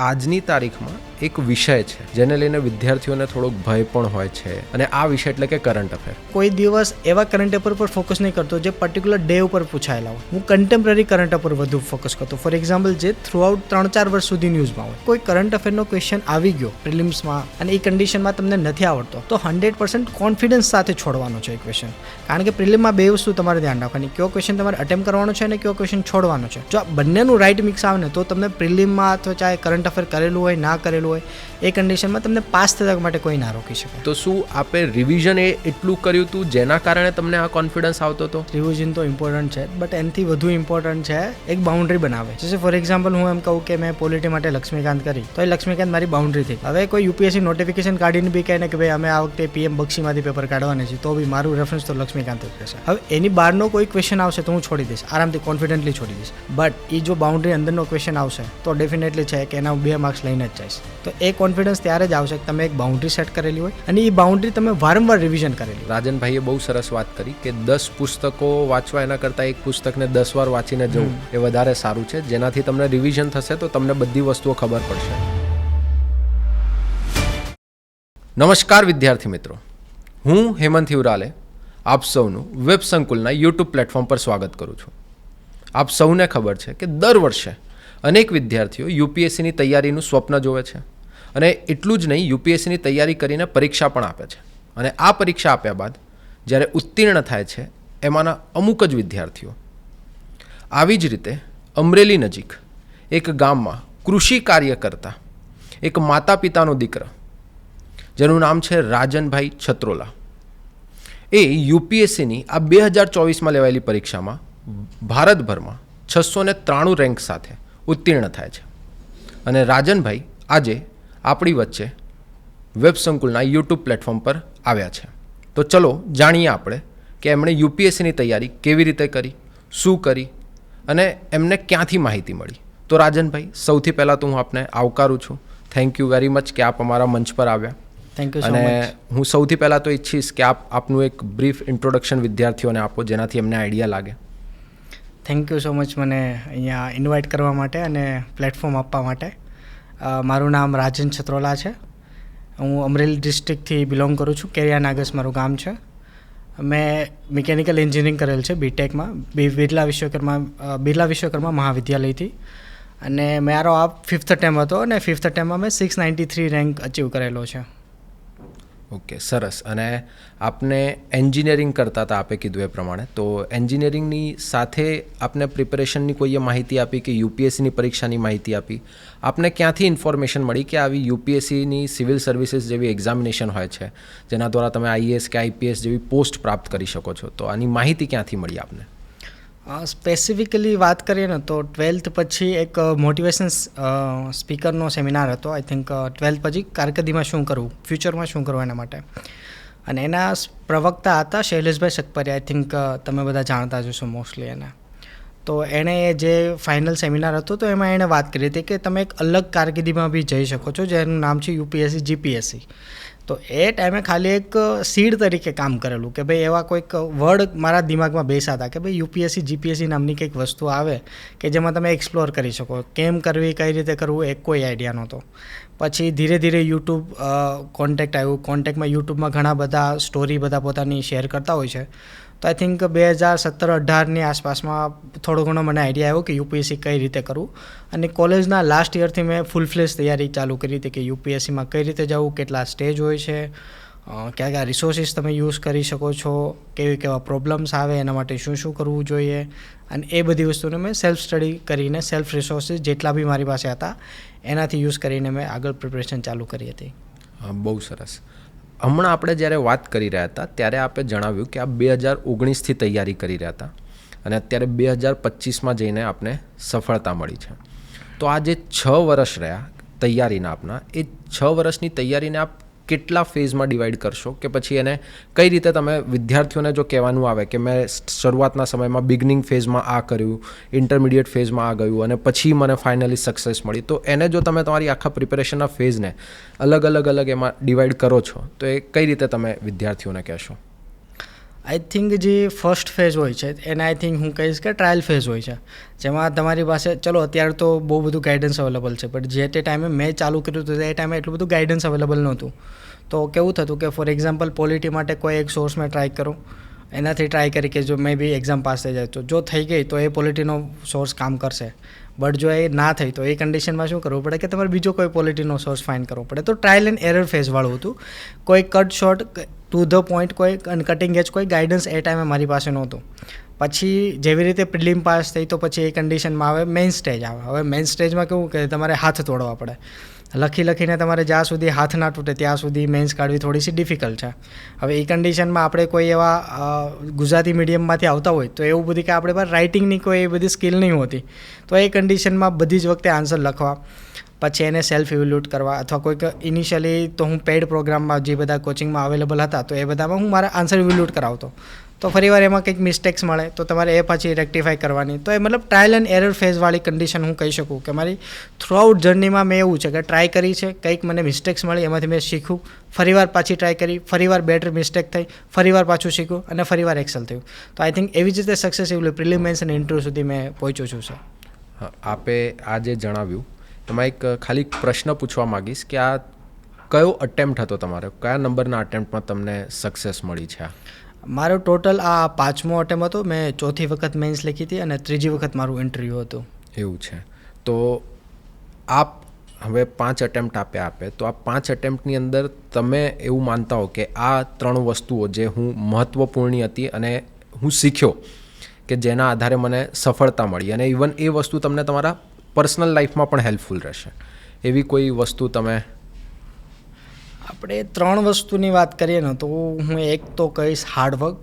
આજની તારીખમાં એક વિષય છે જેને લઈને વિદ્યાર્થીઓને થોડોક ભય પણ હોય છે, અને આ વિષય એટલે કે કરંટ અફેર. કોઈ દિવસ એવા કરંટ અફેર પર ફોકસ નહીં કરતો જે પર્ટિક્યુલર ડે ઉપર પૂછાયેલા હોય. હું કન્ટેમ્પરરી કરંટ અફેર વધુ ફોકસ કરતો. ફોર એક્ઝામ્પલ, જે થ્રુઆઉટ 3-4 વર્ષ સુધી ન્યૂઝમાં હોય. કોઈ કરંટ અફેરનો ક્વેશ્ચન આવી ગયો પ્રિલિમ્સમાં અને એ કન્ડિશનમાં તમને નથી આવડતો તો 100% કોન્ફિડન્સ સાથે છોડવાનો છે એ ક્વેશ્ચન. કારણ કે પ્રિલિમમાં બે વસ્તુ તમારે ધ્યાન રાખવાની, કયો ક્વેશ્ચન તમારે અટેમ્પ કરવાનો છે અને કયો ક્વેશ્ચન છોડવાનો છે. જો આ બંનેનું રાઇટ મિક્સ આવે ને તો તમને પ્રિલિમમાં અથવા ચાહે કરંટ અફેર કરેલું હોય ના કરેલું હોય એ કન્ડિશનમાં તમને પાસ થવા માટે કોઈ ના રોકી શકે. તો શું આપે રિવિઝન એટલું કર્યું હતું જેના કારણે તમને આ કોન્ફિડન્સ આવતો હતો? રિવિઝન તો ઇમ્પોર્ટન્ટ છે, બટ એનાથી વધુ ઇમ્પોર્ટન્ટ છે એક બાઉન્ડ્રી બનાવે. જશે ફોર એક્ઝામ્પલ હું એમ કહું કે મેં પોલિટી માટે લક્ષ્મીકાંત કરી તો એ લક્ષ્મીકાંત મારી બાઉન્ડ્રી થઈ. હવે કોઈ યુપીએસસી નોટિફિકેશન કાઢીને બી કહે ને કે ભાઈ અમે આ વખતે પીએમ બક્ષીમાંથી પેપર કાઢવાના છે, તો બી મારું રેફરન્સ તો લક્ષ્મીકાંત જ રહેશે. હવે એની બહારનો કોઈ ક્વેશ્ચન આવશે તો હું છોડી દઈશ, આરામથી કોન્ફિડન્ટલી છોડી દઈશ. બટ એ જો બાઉન્ડ્રી અંદરનો ક્વેશ્ચન આવશે તો ડેફિનેટલી છે કે એના 2 માર્ક્સ લઈને જ જઈશ. તો એ કોન્ફિડન્સ ત્યારે જ આવશે કે તમે એક બાઉન્ડ્રી સેટ કરેલી હોય અને એ બાઉન્ડ્રી તમે વારંવાર રિવિઝન કરેલી. રાજનભાઈએ બહુ સરસ વાત કરી કે 10 પુસ્તકો વાંચવા એના કરતાં એક પુસ્તકને 10 વાર વાંચીને જવું એ વધારે સારું છે, જેનાથી તમને રિવિઝન થશે તો તમને બધી વસ્તુઓ ખબર પડશે. નમસ્કાર વિદ્યાર્થી મિત્રો, હું હેમંત હિવરાલે આપ સૌનું વેબ સંકુલના યુટ્યુબ પ્લેટફોર્મ પર સ્વાગત કરું છું. આપ સૌને ખબર છે કે દર વર્ષે અનેક વિદ્યાર્થીઓ યુપીએસસીની તૈયારીનું સ્વપ્ન જોવે છે, અને એટલું જ નહીં, યુપીએસસીની તૈયારી કરીને પરીક્ષા પણ આપે છે. અને આ પરીક્ષા આપ્યા બાદ જ્યારે ઉત્તીર્ણ થાય છે એમાંના અમુક જ વિદ્યાર્થીઓ આવી જ રીતે અમરેલી નજીક એક ગામમાં કૃષિ કાર્ય કરતા એક માતા પિતાનો દીકરો જેનું નામ છે રાજનભાઈ છત્રોલા, એ યુપીએસસીની આ 2024માં લેવાયેલી પરીક્ષામાં ભારતભરમાં 693 રેન્ક સાથે ઉત્તીર્ણ થાય છે. અને રાજનભાઈ આજે આપણી વચ્ચે વેબ સંકુલના યુટ્યુબ પ્લેટફોર્મ પર આવ્યા છે. તો ચલો જાણીએ આપણે કે એમણે યુપીએસસીની તૈયારી કેવી રીતે કરી, શું કરી અને એમને ક્યાંથી માહિતી મળી. તો રાજનભાઈ, સૌથી પહેલાં તો હું આપને આવકારું છું. થેન્ક યુ વેરી મચ કે આપ અમારા મંચ પર આવ્યા. Thank you so much. અને હું સૌથી પહેલાં તો ઈચ્છીશ કે આપનું એક બ્રીફ ઇન્ટ્રોડક્શન વિદ્યાર્થીઓને આપો જેનાથી એમને આઈડિયા લાગે. થેન્ક યુ સો મચ મને અહીંયા ઇન્વાઇટ કરવા માટે અને પ્લેટફોર્મ આપવા માટે. મારું નામ રાજન છત્રોલા છે. હું અમરેલી ડિસ્ટ્રિક્ટથી બિલોંગ કરું છું. કેરિયા નાગસ મારું ગામ છે. મેં મિકેનિકલ એન્જિનિયરિંગ કરેલ છે બીટેકમાં બિરલા વિશ્વકર્મા મહાવિદ્યાલયથી. અને મારો આ 5th અટેમ્પ હતો અને 5th અટેમ્પમાં મેં 693 રેન્ક અચીવ કરેલો છે. ઓકે, સરસ. અને આપને એન્જિનિયરિંગ કરતા હતા આપે કીધું એ પ્રમાણે, તો એન્જિનિયરિંગની સાથે આપને પ્રિપેરેશનની કોઈએ માહિતી આપી કે યુપીએસસીની પરીક્ષાની માહિતી આપી? આપને ક્યાંથી ઇન્ફોર્મેશન મળી કે આવી યુપીએસસીની સિવિલ સર્વિસીસ જેવી એક્ઝામિનેશન હોય છે જેના દ્વારા તમે આઈએએસ કે આઈપીએસ જેવી પોસ્ટ પ્રાપ્ત કરી શકો છો, તો આની માહિતી ક્યાંથી મળી આપને? સ્પેસિફિકલી વાત કરીએ ને તો 12th પછી એક મોટિવેશન સ્પીકરનો સેમિનાર હતો. આઈ થિંક 12th પછી કારકિર્દીમાં શું કરવું, ફ્યુચરમાં શું કરવું એના માટે. અને એના પ્રવક્તા હતા શૈલેષભાઈ સકપરિયા. આઈ થિંક તમે બધા જાણતા જ હશો મોસ્ટલી એને. તો એણે જે ફાઇનલ સેમિનાર હતો તો એમાં એણે વાત કરી હતી કે તમે એક અલગ કારકિર્દીમાં બી જઈ શકો છો જેનું નામ છે યુપીએસસી જીપીએસસી. તો એ ટાઈમે ખાલી એક સીડ તરીકે કામ કરેલું કે ભાઈ એવા કોઈક વર્ડ મારા દિમાગમાં બેસા હતા કે ભાઈ યુપીએસસી જીપીએસસી નામની કંઈક વસ્તુ આવે કે જેમાં તમે એક્સપ્લોર કરી શકો. કેમ કરવી, કઈ રીતે કરવું, એક કોઈ આઈડિયા નહોતો. પછી ધીરે ધીરે યુટ્યુબ કોન્ટેક્ટ આવ્યું. કોન્ટેક્ટમાં યુટ્યુબમાં ઘણા બધા સ્ટોરી બધા પોતાની શેર કરતા હોય છે. તો આઈ થિંક 2017-18ની આસપાસમાં થોડો ઘણો મને આઈડિયા આવ્યો કે યુપીએસસી કઈ રીતે કરવું. અને કોલેજના લાસ્ટ યરથી મેં ફૂલ ફ્લેશ તૈયારી ચાલુ કરી હતી કે યુપીએસસીમાં કઈ રીતે જવું, કેટલા સ્ટેજ હોય છે, કયા કયા રિસોર્સિસ તમે યુઝ કરી શકો છો, કેવા પ્રોબ્લેમ્સ આવે, એના માટે શું શું કરવું જોઈએ. અને એ બધી વસ્તુને મેં સેલ્ફ સ્ટડી કરીને સેલ્ફ રિસોર્સિસ જેટલા બી મારી પાસે હતા એનાથી યુઝ કરીને મેં આગળ પ્રિપરેશન ચાલુ કરી હતી. બહુ સરસ. હમણાં આપણે જ્યારે વાત કરી રહ્યા હતા ત્યારે આપણે જણાવ્યું કે આપ 2019થી તૈયારી કરી રહ્યા હતા અને અત્યારે 2025માં જઈને આપને સફળતા મળી છે. તો આ જે 6 વર્ષ રહ્યા તૈયારીના આપના, એ 6 વર્ષની તૈયારીને આપ કેટલા ફેઝમાં ડિવાઈડ કરશો કે પછી એને કઈ રીતે તમે વિદ્યાર્થીઓને જો કહેવાનું આવે કે મેં શરૂઆતના સમયમાં બિગનિંગ ફેઝમાં આ કર્યું, ઇન્ટરમીડિયેટ ફેઝમાં આ ગયું અને પછી મને ફાઇનલી સક્સેસ મળી, તો એને જો તમે તમારી આખા પ્રિપેરેશનના ફેઝને અલગ એમાં ડિવાઈડ કરો છો તો એ કઈ રીતે તમે વિદ્યાર્થીઓને કહેશો? આઈ થિંક જે ફર્સ્ટ ફેઝ હોય છે એને આઈ થિંક હું કહીશ કે ટ્રાયલ ફેઝ હોય છે, જેમાં તમારી પાસે ચલો અત્યારે તો બહુ બધું ગાઈડન્સ અવેલેબલ છે, બટ જે તે ટાઈમે મેં ચાલુ કર્યું હતું એ ટાઈમે એટલું બધું ગાઈડન્સ અવેલેબલ નહોતું. તો કેવું થતું કે ફોર એક્ઝામ્પલ પોલિટી માટે કોઈ એક સોર્સ મેં ટ્રાય કરું, એનાથી ટ્રાય કરી કે જો મે બી એક્ઝામ પાસ થઈ જાય તો જો થઈ ગઈ તો એ પોલિટીનો સોર્સ કામ કરશે, બટ જો એ ના થઈ તો એ કન્ડિશનમાં શું કરવું પડે કે તમારે બીજો કોઈ પોલિટીનો સોર્સ ફાઇન્ડ કરવો પડે. તો ટ્રાયલ એન્ડ એરર ફેઝવાળું હતું. કોઈ cut short to the point કોઈ કટિંગ એજ કોઈ ગાઈડન્સ એ ટાઈમે મારી પાસે નહોતું. પછી જેવી રીતે પ્રિલિમ પાસ થઈ તો પછી એ કન્ડિશનમાં આવે મેઇન સ્ટેજ આવે. હવે મેઇન સ્ટેજમાં કેવું કે તમારે હાથ તોડવા પડે, લખીને તમારે જ્યાં સુધી હાથ ના તૂટે ત્યાં સુધી મેન્સ કાઢવી થોડીસી ડિફિકલ્ટ છે. હવે એ કન્ડિશનમાં આપણે કોઈ એવા ગુજરાતી મીડિયમમાંથી આવતા હોય તો એવું બધી કે આપણે પાસે રાઇટિંગની કોઈ એ બધી સ્કિલ નહીં હોતી, તો એ કન્ડિશનમાં બધી જ વખતે આન્સર લખવા, પછી એને સેલ્ફ ઇવેલ્યુએટ કરવા, અથવા કોઈક ઇનિશિયલી તો હું પેઇડ પ્રોગ્રામમાં જે બધા કોચિંગમાં અવેલેબલ હતા તો એ બધામાં હું મારા આન્સર ઇવેલ્યુએટ કરાવતો. તો ફરીવાર એમાં કંઈક મિસ્ટેક્સ મળે તો તમારે એ પછી રેક્ટિફાઈ કરવાની. તો એ મતલબ ટ્રાયલ એન્ડ એરર ફેઝવાળી કન્ડિશન હું કહી શકું કે મારી થ્રુઆઉટ જર્નીમાં મેં એવું છે કે ટ્રાય કરી છે, કંઈક મને મિસ્ટેક્સ મળી એમાંથી મેં શીખ્યું, ફરીવાર પાછી ટ્રાય કરી, ફરીવાર બેટર મિસ્ટેક થઈ, ફરીવાર પાછું શીખ્યું અને ફરીવાર એક્સેલ થયું. તો આઈ થિંક એવી જ રીતે સક્સેસિવલી પ્રિલિમ્સ અને ઇન્ટરવ્યૂ સુધી મેં પહોંચ્યો છું સર. હા, આપે આ જે જણાવ્યું એમાં એક ખાલી પ્રશ્ન પૂછવા માગીશ કે આ કયો અટેમ્પ્ટ હતો તમારો, કયા નંબરના અટેમ્પ્ટમાં તમને સક્સેસ મળી છે? મારો ટોટલ આ 5મો અટેમ્પ હતો. મેં 4થી વખત મેન્સ લખી હતી અને 3જી વખત મારું ઇન્ટરવ્યૂ હતું. એવું છે. તો આપ હવે 5 અટેમ્પ્ટ આપે તો આ 5 અટેમ્પ્ટની અંદર તમે એવું માનતા હો કે આ 3 વસ્તુઓ જે હું મહત્ત્વપૂર્ણ હતી અને હું શીખ્યો કે જેના આધારે મને સફળતા મળી, અને ઇવન એ વસ્તુ તમને તમારા પર્સનલ લાઈફમાં પણ હેલ્પફુલ રહેશે, એવી કોઈ વસ્તુ તમે? આપણે 3 વસ્તુની વાત કરીએ ને તો હું એક તો કહીશ હાર્ડવર્ક,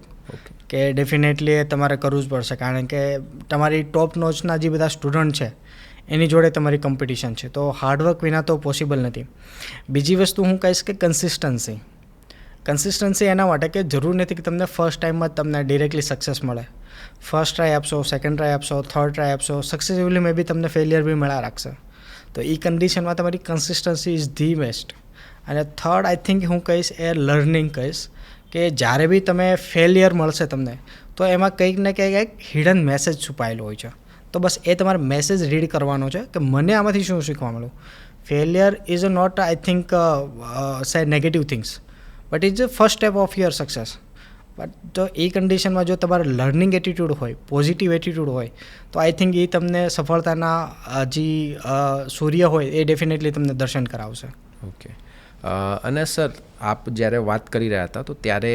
કે ડેફિનેટલી એ તમારે કરવું જ પડશે, કારણ કે તમારી ટોપ નોચના જે બધા સ્ટુડન્ટ છે એની જોડે તમારી કોમ્પિટિશન છે, તો હાર્ડવર્ક વિના તો પોસિબલ નથી. બીજી વસ્તુ હું કહીશ કે કન્સિસ્ટન્સી એના માટે કે જરૂર નથી કે તમને ફર્સ્ટ ટાઈમમાં જ તમને ડિરેક્ટલી સક્સેસ મળે. ફર્સ્ટ ટ્રાય આપશો, સેકન્ડ ટ્રાય આપશો, થર્ડ ટ્રાય આપશો, સક્સેસિવલી મે બી તમને ફેલિયર બી મળ્યા રાખશે. તો એ કન્ડિશનમાં તમારી કન્સિસ્ટન્સી ઇઝ ધી બેસ્ટ. અને થર્ડ આઈ થિંક હું કહીશ એ લર્નિંગ કહીશ, કે જ્યારે બી તમે ફેલિયર મળશે તમને તો એમાં કંઈક ને કંઈક એક હિડન મેસેજ છુપાયેલો હોય છે. તો બસ એ તમારે મેસેજ રીડ કરવાનો છે કે મને આમાંથી શું શીખવા મળ્યું. Failure is a not I think say negative things, but is a first step of your success. But તો એ કન્ડિશનમાં જો તમારે લર્નિંગ એટીટ્યૂડ હોય, પોઝિટિવ એટીટ્યૂડ હોય, તો આઈ થિંક એ તમને સફળતાના જે સૂર્ય હોય એ ડેફિનેટલી તમને દર્શન કરાવશે. ઓકે. અને સર, આપ જ્યારે વાત કરી રહ્યા હતા તો ત્યારે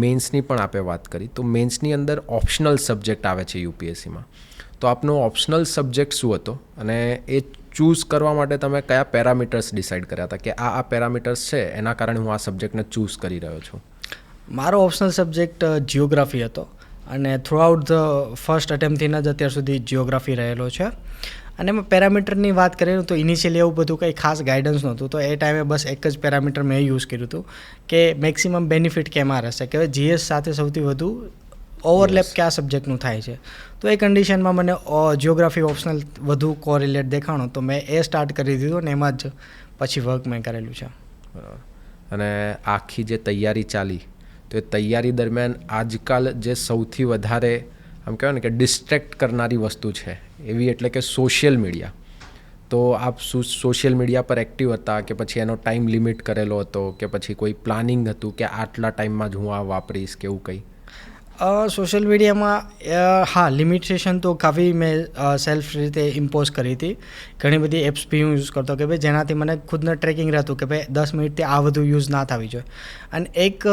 મેન્સની પણ આપે વાત કરી, તો મેન્સની અંદર ઓપ્શનલ સબ્જેક્ટ આવે છે યુપીએસસીમાં, તો આપનો ઓપ્શનલ સબ્જેક્ટ શું હતો અને એ ચૂઝ કરવા માટે તમે કયા પેરામીટર્સ ડિસાઇડ કર્યા હતા કે આ પેરામીટર્સ છે એના કારણે હું આ સબ્જેક્ટને ચૂઝ કરી રહ્યો છું? મારો ઓપ્શનલ સબ્જેક્ટ જિયોગ્રાફી હતો અને થ્રુઆઉટ ધ ફર્સ્ટ અટેમ્પથી જ અત્યાર સુધી જિયોગ્રાફી રહેલો છે. અને એમાં પેરામીટરની વાત કરીએ તો ઇનિશિયલી એવું બધું કંઈ ખાસ ગાઈડન્સ નહોતું, તો એ ટાઈમે બસ એક જ પેરામીટર મેં યુઝ કર્યું હતું કે મેક્સિમમ બેનિફિટ કેમાં રહેશે, કે જીએસ સાથે સૌથી વધુ ઓવરલેપ કયા સબ્જેક્ટનું થાય છે. તો એ કન્ડિશનમાં મને જિયોગ્રાફી ઓપ્શનલ વધુ કોરિલેટ દેખાણો, તો મેં એ સ્ટાર્ટ કરી દીધું અને એમાં જ પછી વર્ક મેં કરેલું છે. બરાબર. અને આખી જે તૈયારી ચાલી, તો એ તૈયારી દરમિયાન આજકાલ જે સૌથી વધારે આમ કહેવાય ને કે ડિસ્ટ્રેક્ટ કરનારી વસ્તુ છે એવી એટલે કે સોશિયલ મીડિયા. તો આપ શું સોશિયલ મીડિયા પર એક્ટિવ હતા કે પછી એનો ટાઈમ લિમિટ કરેલો હતો કે પછી કોઈ પ્લાનિંગ હતું કે આટલા ટાઈમમાં જ હું આ વાપરીશ કે એવું કંઈ? સોશિયલ મીડિયામાં હા, લિમિટેશન તો કાફી મેં સેલ્ફ રીતે ઇમ્પોઝ કરી હતી. ઘણી બધી એપ્સ બી હું યુઝ કરતો કે ભાઈ જેનાથી મને ખુદને ટ્રેકિંગ રહેતું કે ભાઈ 10 મિનિટથી આ બધું યુઝ ના થવી જોઈએ. અને એક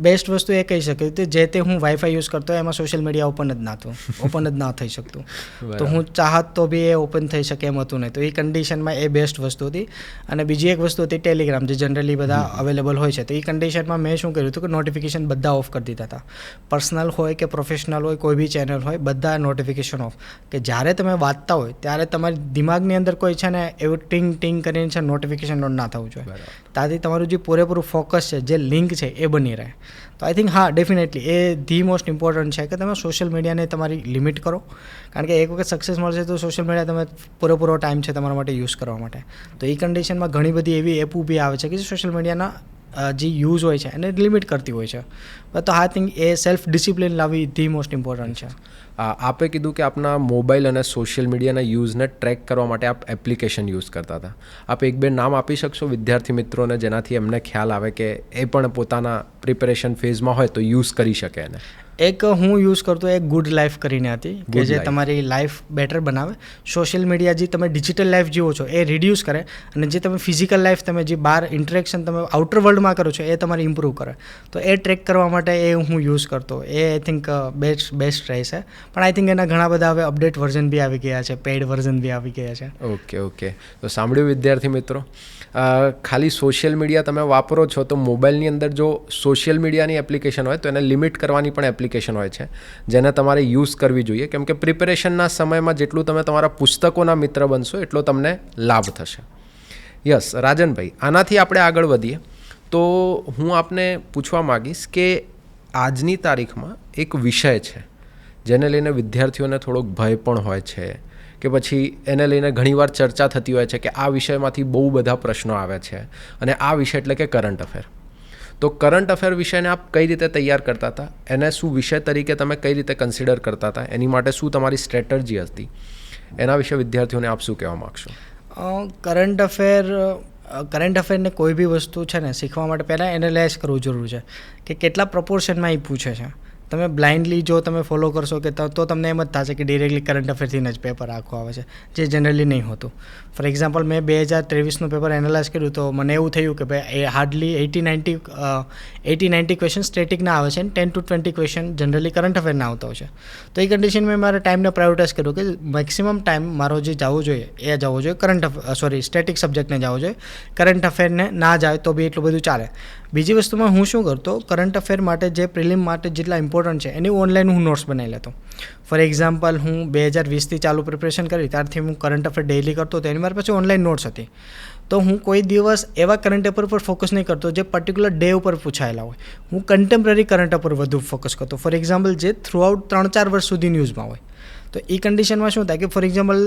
બેસ્ટ વસ્તુ એ કહી શકું કે જે તે હું વાઈફાઈ યુઝ કરતો એમાં સોશિયલ મીડિયા ઓપન જ ના થઈ શકતું. તો હું ચાહત તો બી એ ઓપન થઈ શકે એમ હતું નહીં. તો એ કન્ડિશનમાં એ બેસ્ટ વસ્તુ હતી. અને બીજી એક વસ્તુ હતી ટેલિગ્રામ, જે જનરલી બધા અવેલેબલ હોય છે. તો એ કન્ડિશનમાં મેં શું કર્યું હતું કે નોટિફિકેશન બધા ઓફ કરી દીધા હતા. પર્સનલ હોય કે પ્રોફેશનલ હોય, કોઈ બી ચેનલ હોય, બધા નોટિફિકેશન ઓફ, કે જ્યારે તમે વાંચતા હોય ત્યારે તમારી દિમાગની અંદર કોઈ છે ને એવું ટિંગ કરીને છે નોટિફિકેશન ના થવું જોઈએ. ત્યાંથી તમારું જે પૂરેપૂરું ફોકસ છે, જે લિંક છે એ બની રહે. તો આઈ થિંક હા, definitely A the most important છે કે તમે સોશિયલ મીડિયાને તમારી લિમિટ કરો, કારણ કે એક વખત સક્સેસ મળશે તો સોશિયલ મીડિયા તમે પૂરેપૂરો ટાઈમ છે તમારા માટે યુઝ કરવા માટે. તો એ કન્ડિશનમાં ઘણી બધી એવી એપો બી આવે છે કે જે સોશિયલ મીડિયાના જે યુઝ હોય છે એને લિમિટ કરતી હોય છે. તો I think A self discipline લાવવી ધી મોસ્ટ ઇમ્પોર્ટન્ટ છે. આપે કીધું કે આપના મોબાઈલ અને સોશિયલ મીડિયાના યુઝને ટ્રેક કરવા માટે આપ એપ્લિકેશન યુઝ કરતા હતા. આપ એક બે નામ આપી શકશો વિદ્યાર્થી મિત્રોને, જેનાથી એમને ખ્યાલ આવે કે એ પણ પોતાના પ્રિપેરેશન ફેઝમાં હોય તો યુઝ કરી શકે એને? એક હું યુઝ કરતો એક ગુડ લાઈફ કરીને હતી કે જે તમારી લાઈફ બેટર બનાવે. સોશિયલ મીડિયા જે તમે ડિજિટલ લાઈફ જીવો છો એ રિડ્યુસ કરે, અને જે તમે ફિઝિકલ લાઈફ તમે જે બહાર ઇન્ટરેક્શન તમે આઉટર વર્લ્ડમાં કરો છો એ તમારે ઇમ્પ્રૂવ કરે. તો એ ટ્રેક કરવા માટે એ હું યુઝ કરતો. એ આઈ થિંક બેસ્ટ રહેશે. પણ આઈ થિંક એના ઘણા બધા હવે અપડેટ વર્ઝન બી આવી ગયા છે, પેઇડ વર્ઝન બી આવી ગયા છે. ઓકે. તો સાંભળ્યું વિદ્યાર્થી મિત્રો, ખાલી સોશિયલ મીડિયા તમે વાપરો છો તો મોબાઈલની અંદર જો સોશિયલ મીડિયાની એપ્લિકેશન હોય તો એને લિમિટ કરવાની પણ એપ્લિકેશન હોય છે, જેને તમારે યુઝ કરવી જોઈએ. કેમ કે પ્રિપેરેશનના સમયમાં જેટલું તમે તમારા પુસ્તકોના મિત્ર બનશો એટલો તમને લાભ થશે. યસ રાજનભાઈ, આનાથી આપણે આગળ વધીએ તો હું આપને પૂછવા માગીશ કે આજની તારીખમાં એક વિષય છે જેને લઈને વિદ્યાર્થીઓને થોડોક ભય પણ હોય છે, કે પછી એને લઈને ઘણીવાર ચર્ચા થતી હોય છે કે આ વિષયમાંથી બહુ બધા પ્રશ્નો આવે છે, અને આ વિષય એટલે કે કરંટ અફેર. તો કરંટ અફેર વિષયને આપ કઈ રીતે તૈયાર કરતા હતા? એને શું વિષય તરીકે તમે કઈ રીતે કન્સિડર કરતા હતા? એની માટે શું તમારી સ્ટ્રેટર્જી હતી? એના વિશે વિદ્યાર્થીઓને આપ શું કહેવા માગશો? કરંટ અફેરને કોઈ બી વસ્તુ છે ને શીખવા માટે પહેલાં એનાલાઇઝ કરવું જરૂરી છે કે કેટલા પ્રપોર્શનમાં એ પૂછે છે. તમે બ્લાઇન્ડલી જો તમે ફોલો કરશો કે તો તમને એમ જ થશે કે ડિરેક્ટલી કરંટ અફેરથી જ પેપર આખું આવે છે, જે જનરલી નહીં હોતું. ફોર એક્ઝામ્પલ મેં 2023નું પેપર એનાલાઇઝ કર્યું તો મને એવું થયું કે ભાઈ એ હાર્ડલી 80-90 ક્વેશ્ચન સ્ટેટિકના આવે છે, અને 10 to 20 ક્વેશ્ચન જનરલી કરંટ અફેરના આવતા હોય છે. તો એ કન્ડિશનમાં મારે ટાઈમને પ્રાયોરિટાઇઝ કર્યું કે મેક્સિમમ ટાઈમ મારો જે જવો જોઈએ એ જવો જોઈએ સ્ટેટિક સબ્જેક્ટને જવો જોઈએ. કરંટ અફેરને ના જાય તો બી એટલું બધું ચાલે. બીજી વસ્તુમાં હું શું કરતો, કરંટ અફેર માટે જે પ્રિલિમ માટે જેટલા ઇમ્પોર્ટન્ટ છે એની ઓનલાઈન હું નોટ્સ બનાવી લેતો. ફોર એક્ઝામ્પલ હું 2020થી ચાલુ પ્રિપરેશન કરી ત્યારથી હું કરંટ અફેર ડેઇલી કરતો, તો એની મારી પાસે ઓનલાઈન નોટ્સ હતી. તો હું કોઈ દિવસ એવા કરંટ અફેર પર ફોકસ નહીં કરતો જે પર્ટિક્યુલર ડે ઉપર પૂછાયેલા હોય. હું કન્ટેમ્પરરી કરંટ અફેર વધુ ફોકસ કરતો. ફોર એક્ઝામ્પલ જે થ્રુઆઉટ 3-4 વર્ષ સુધી ન્યૂઝમાં હોય. તો એ કન્ડિશનમાં શું થાય કે ફોર એક્ઝામ્પલ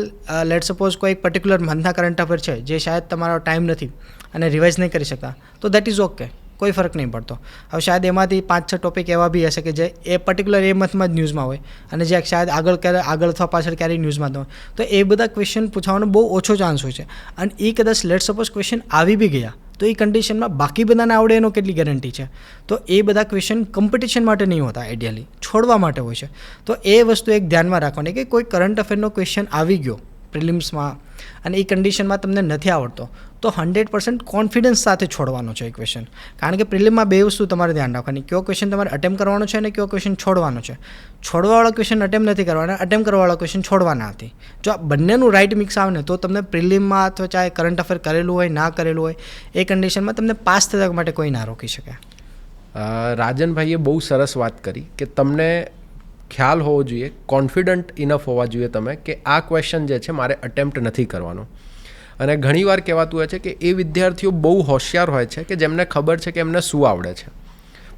લેટ સપોઝ કોઈ પર્ટિક્યુલર મંથના કરંટ અફેર છે જે શાયદ તમારો ટાઈમ નથી અને રિવાઇઝ નહીં કરી શકતા, તો દેટ ઇઝ ઓકે, કોઈ ફરક નહીં પડતો. હવે શાયદ એમાંથી 5-6 ટોપિક એવા બી હશે કે જે એ પર્ટિક્યુલર એ મંથમાં જ ન્યૂઝમાં હોય, અને જે શાયદ આગળ અથવા પાછળ ક્યારેય ન્યૂઝમાં ન હોય. તો એ બધા ક્વેશ્ચન પૂછવાનો બહુ ઓછો ચાન્સ હોય છે. અને એ કદાચ લેટ સપોઝ ક્વેશ્ચન આવી બી ગયા તો એ કન્ડિશનમાં બાકી બધાને આવડે એનો કેટલી ગેરંટી છે? તો એ બધા ક્વેશ્ચન કોમ્પિટિશન માટે નહીં હોતા, આઈડિયલી છોડવા માટે હોય છે. તો એ વસ્તુ એક ધ્યાનમાં રાખવાની કે કોઈ કરંટ અફેરનો ક્વેશ્ચન આવી ગયો પ્રિલિમ્સમાં અને એ કન્ડિશનમાં તમને નથી આવડતો તો 100% કોન્ફિડન્સ સાથે છોડવાનો છે એ ક્વેશ્ચન. કારણ કે પ્રિલિમમાં બે વસ્તુ તમારે ધ્યાન રાખવાની, કયો ક્વેશ્ચન તમારે અટેમ્પ કરવાનો છે અને કયો ક્વેશ્ચન છોડવાનો છે. છોડવાવાળો ક્વેશ્ચન અટેમ્પ નથી કરવાના, અટેમ્પ કરવાવાળો ક્વેશ્ચન છોડવાના હતી. જો આ બંનેનું રાઇટ મિક્સ આવે ને તો તમને પ્રિલિમમાં અથવા ચાહે કરંટ અફેર કરેલું હોય ના કરેલું હોય એ કન્ડિશનમાં તમને પાસ થવા માટે કોઈ ના રોકી શકે. રાજનભાઈએ બહુ સરસ વાત કરી કે તમને ખ્યાલ હોવો જોઈએ, કોન્ફિડન્ટ ઇનફ હોવા જોઈએ તમે કે આ ક્વેશ્ચન જે છે મારે અટેમ્પ્ટ નથી કરવાનો. અને ઘણીવાર કહેવાતું હોય છે કે એ વિદ્યાર્થીઓ બહુ હોશિયાર હોય છે કે જેમને ખબર છે કે એમને શું આવડે છે,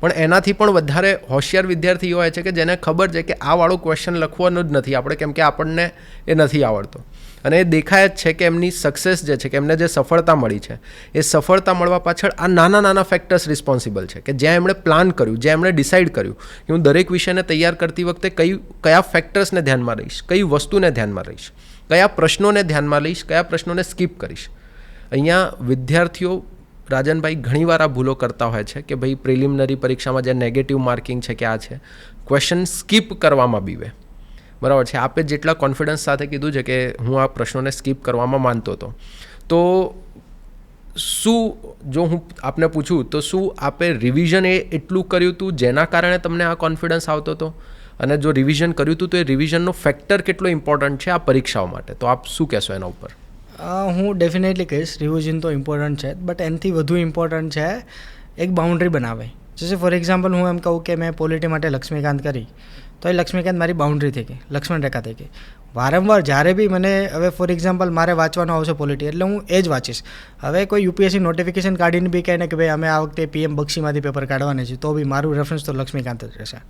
પણ એનાથી પણ વધારે હોશિયાર વિદ્યાર્થીઓ હોય છે કે જેને ખબર છે કે આ વાળો ક્વેશ્ચન લખવાનો જ નથી આપણે, કેમ કે આપણને એ નથી આવડતો. અને એ દેખાય જ છે કે એમની સક્સેસ જે છે કે એમને જે સફળતા મળી છે એ સફળતા મળવા પાછળ આ નાના નાના ફેક્ટર્સ રિસ્પોન્સિબલ છે, કે જ્યાં એમણે પ્લાન કર્યું, જ્યાં એમણે ડિસાઇડ કર્યું કે હું દરેક વિષયને તૈયાર કરતી વખતે કયા ફેક્ટર્સને ધ્યાનમાં રહીશ, કઈ વસ્તુને ધ્યાનમાં રહીશ, કયા પ્રશ્નોને ધ્યાનમાં લઈશ, કયા પ્રશ્નોને સ્કીપ કરીશ. અહીંયા વિદ્યાર્થીઓ રાજનભાઈ ઘણીવાર આ ભૂલો કરતા હોય છે કે ભાઈ પ્રિલિમિનરી પરીક્ષામાં જે નેગેટિવ માર્કિંગ છે કે આ છે, ક્વેશ્ચન સ્કીપ કરવામાં બીવે. બરાબર છે, આપે જેટલા કોન્ફિડન્સ સાથે કીધું છે કે હું આ પ્રશ્નોને સ્કીપ કરવામાં માનતો હતો, તો શું જો હું આપને પૂછું તો શું આપે રિવિઝન એટલું કર્યું હતું જેના કારણે તમને આ કોન્ફિડન્સ આવતો હતો? અને જો રિવિઝન કર્યું હતું તો એ રિવિઝનનો ફેક્ટર કેટલો ઇમ્પોર્ટન્ટ છે આ પરીક્ષાઓ માટે, તો આપ શું કહેશો એના ઉપર? હું ડેફિનેટલી કહીશ રિવિઝન તો ઇમ્પોર્ટન્ટ છે, બટ એનાથી વધુ ઇમ્પોર્ટન્ટ છે એક બાઉન્ડ્રી બનાવે. જૈસે ફોર એક્ઝામ્પલ હું એમ કહું કે મેં પોલિટી માટે લક્ષ્મીકાંત કરી, તો એ લક્ષ્મીકાંત મારી બાઉન્ડ્રી થઈ ગઈ, લક્ષ્મણ રેખા થઈ ગઈ. વારંવાર જ્યારે બી મને હવે ફોર એક્ઝામ્પલ મારે વાંચવાનો આવશે પોલિટી એટલે હું એ જ વાંચીશ. હવે કોઈ યુપીએસસી નોટિફિકેશન કાઢીને બી કહે ને કે ભાઈ અમે આ વખતે પીએમ બક્ષીમાંથી પેપર કાઢવાના છે, તો બી મારું રેફરન્સ તો લક્ષ્મીકાંત જ રહેશે.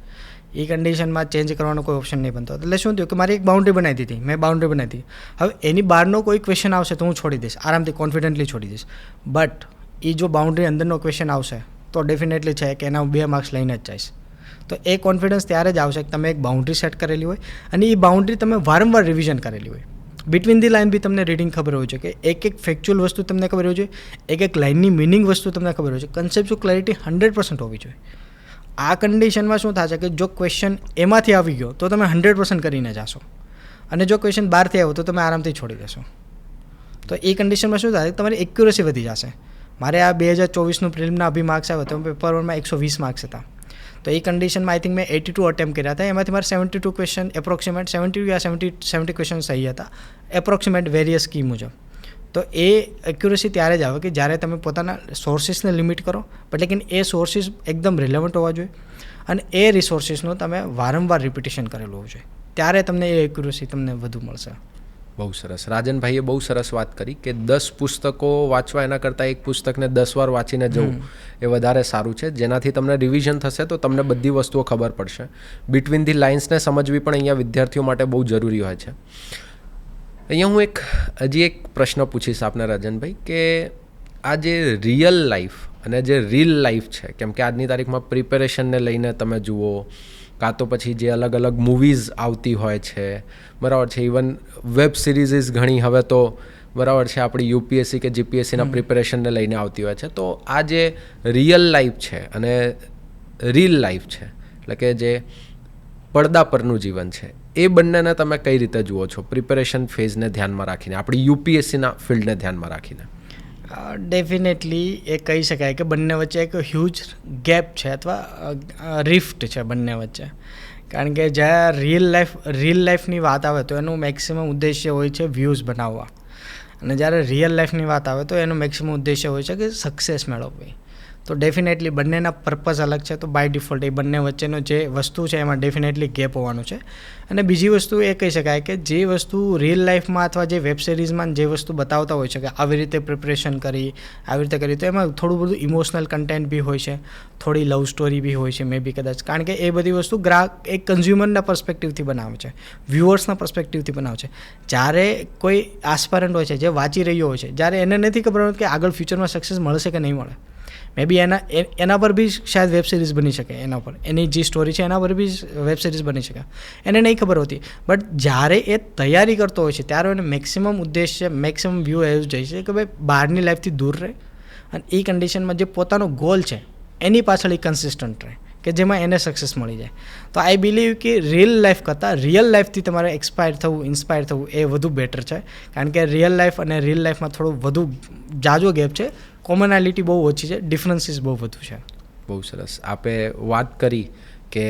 એ કન્ડિશનમાં ચેન્જ કરવાનો કોઈ ઓપ્શન નહીં બનતો. એટલે શું થયું કે મારી એક બાઉન્ડ્રી બનાવી દીધી, મેં બાઉન્ડ્રી બનાવી દીધી. હવે એની બહારનો કોઈ ક્વેશ્ચન આવશે તો હું છોડી દઈશ, આરામથી કોન્ફિડન્ટલી છોડી દઈશ. બટ એ જો બાઉન્ડ્રી અંદરનો ક્વેશ્ચન આવશે તો ડેફિનેટલી છે કે એના 2 માર્ક્સ લઈને જ જઈશ. તો એ કોન્ફિડન્સ ત્યારે જ આવશે કે તમે એક બાઉન્ડ્રી સેટ કરેલી હોય અને એ બાઉન્ડ્રી તમે વારંવાર રિવિઝન કરેલી હોય. બિટવીન ધી લાઇન બી તમને રીડિંગ ખબર હોય છે કે એક ફેક્ચ્યુઅલ વસ્તુ તમને ખબર હોય છે, એક લાઇનની મિનિંગ વસ્તુ તમને ખબર હોય છે. કન્સેપ્ચ્યુઅલ ક્લેરિટી 100% હોવી જોઈએ. આ કન્ડિશનમાં શું થશે કે જો ક્વેશ્ચન એમાંથી આવી ગયો તો તમે 100% કરીને જાશો અને જો ક્વેશ્ચન બહારથી આવ્યો તો તમે આરામથી છોડી દેશો. તો એ કન્ડિશનમાં શું થાય તમારી એક્યુરેસી વધી જશે. મારે આ 2024નું પ્રિલિમના અભી માર્ક્સ આવ્યો તો પેપર 1માં 120 માર્ક્સ હતા. તો એ કન્ડિશનમાં આઈ થિંક મેં 82 અટેમ્પ કર્યા હતા. એમાંથી મારે 72 ક્વેશ્ચન એપ્રોક્સિમેટ 70 યા 70 ક્વેશ્ચન સહી હતા એપ્રોક્સિમેટ વેરિયસ કી મુજબ. તો એ એક્યુરેસી ત્યારે જ આવે કે જ્યારે તમે પોતાના સોર્સિસને લિમિટ કરો, બટ લેકિન એ સોર્સિસ એકદમ રિલેવન્ટ હોવા જોઈએ અને એ રિસોર્સિસનું તમે વારંવાર રિપીટેશન કરેલું હોવું જોઈએ. ત્યારે તમને એ એક્યુરેસી તમને વધુ મળશે. બહુ સરસ. રાજનભાઈએ બહુ સરસ વાત કરી કે 10 પુસ્તકો વાંચવા એના કરતાં એક પુસ્તકને 10 વાર વાંચીને જવું એ વધારે સારું છે, જેનાથી તમને રિવિઝન થશે તો તમને બધી વસ્તુઓ ખબર પડશે. બિટવીન ધી લાઇન્સને સમજવી પણ અહીંયા વિદ્યાર્થીઓ માટે બહુ જરૂરી હોય છે. અહીંયા હું હજી એક પ્રશ્ન પૂછીશ આપને રાજનભાઈ કે આ જે રિયલ લાઈફ અને જે રીલ લાઈફ છે, કેમ કે આજની તારીખમાં પ્રિપેરેશનને લઈને તમે જુઓ કાં તો પછી જે અલગ અલગ મૂવીઝ આવતી હોય છે, બરાબર છે, ઇવન વેબ સિરીઝીસ ઘણી હવે તો બરાબર છે આપણી યુપીએસસી કે જીપીએસસીના પ્રિપેરેશનને લઈને આવતી હોય છે. તો આ જે રિયલ લાઈફ છે અને રીલ લાઈફ છે, એટલે કે જે પડદા પરનું જીવન છે, એ બંનેને તમે કઈ રીતે જુઓ છો પ્રિપેરેશન ફેઝને ધ્યાનમાં રાખીને, આપણી યુપીએસસીના ફિલ્ડને ધ્યાનમાં રાખીને? ડેફિનેટલી એ કહી શકાય કે બંને વચ્ચે એક હ્યુજ ગેપ છે અથવા રિફ્ટ છે બંને વચ્ચે. કારણ કે જ્યારે રિયલ લાઈફની વાત આવે તો એનું મેક્સિમમ ઉદ્દેશ્ય હોય છે વ્યૂઝ બનાવવા, અને જ્યારે રિયલ લાઈફની વાત આવે તો એનો મેક્સિમમ ઉદ્દેશ્ય હોય છે કે સક્સેસ મેળવવી. તો ડેફિનેટલી બંનેના પર્પઝ અલગ છે. તો બાય ડિફોલ્ટ એ બંને વચ્ચેનો જે વસ્તુ છે એમાં ડેફિનેટલી ગેપ હોવાનું છે. અને બીજી વસ્તુ એ કહી શકાય કે જે વસ્તુ રિયલ લાઈફમાં અથવા જે વેબ સિરીઝમાં જે વસ્તુ બતાવતા હોય છે કે આવી રીતે પ્રિપરેશન કરી, આવી રીતે કરી, તો એમાં થોડું બધું ઇમોશનલ કન્ટેન્ટ બી હોય છે, થોડી લવ સ્ટોરી બી હોય છે મે બી કદાચ. કારણ કે એ બધી વસ્તુ ગ્રાહક એક કન્ઝ્યુમરના પર્સ્પેક્ટિવથી બનાવે છે, વ્યુઅર્સના પર્સ્પેક્ટિવથી બનાવે છે. જ્યારે કોઈ આસ્પાયરન્ટ હોય છે જે વાંચી રહ્યો હોય છે, જ્યારે એને નથી ખબર હોતી કે આગળ ફ્યુચરમાં સક્સેસ મળશે કે નહીં મળે, મે બી એના પર બી શાયદ વેબ સિરીઝ બની શકે, એના પર એની જે સ્ટોરી છે એના પર બી વેબ સિરીઝ બની શકે, એને નહીં ખબર હોતી. બટ જ્યારે એ તૈયારી કરતો હોય છે ત્યારે એને મેક્સિમમ ઉદ્દેશ્ય, મેક્સિમમ વ્યૂ એવું જાય છે કે ભાઈ બહારની લાઈફથી દૂર રહે અને એ કન્ડિશનમાં જે પોતાનો ગોલ છે એની પાછળ એ કન્સિસ્ટન્ટ રહે કે જેમાં એને સક્સેસ મળી જાય. તો આઈ બિલીવ કે રિયલ લાઈફ કરતાં રિયલ લાઈફથી તમારે ઇન્સ્પાયર થવું એ વધુ બેટર છે. કારણ કે રિયલ લાઈફ અને રિયલ લાઈફમાં થોડો વધુ જાજો ગેપ છે, કોમનાલિટી બહુ ઓછી છે, ડિફરન્સીસ બહુ વધુ છે. બહુ સરસ. આપે વાત કરી કે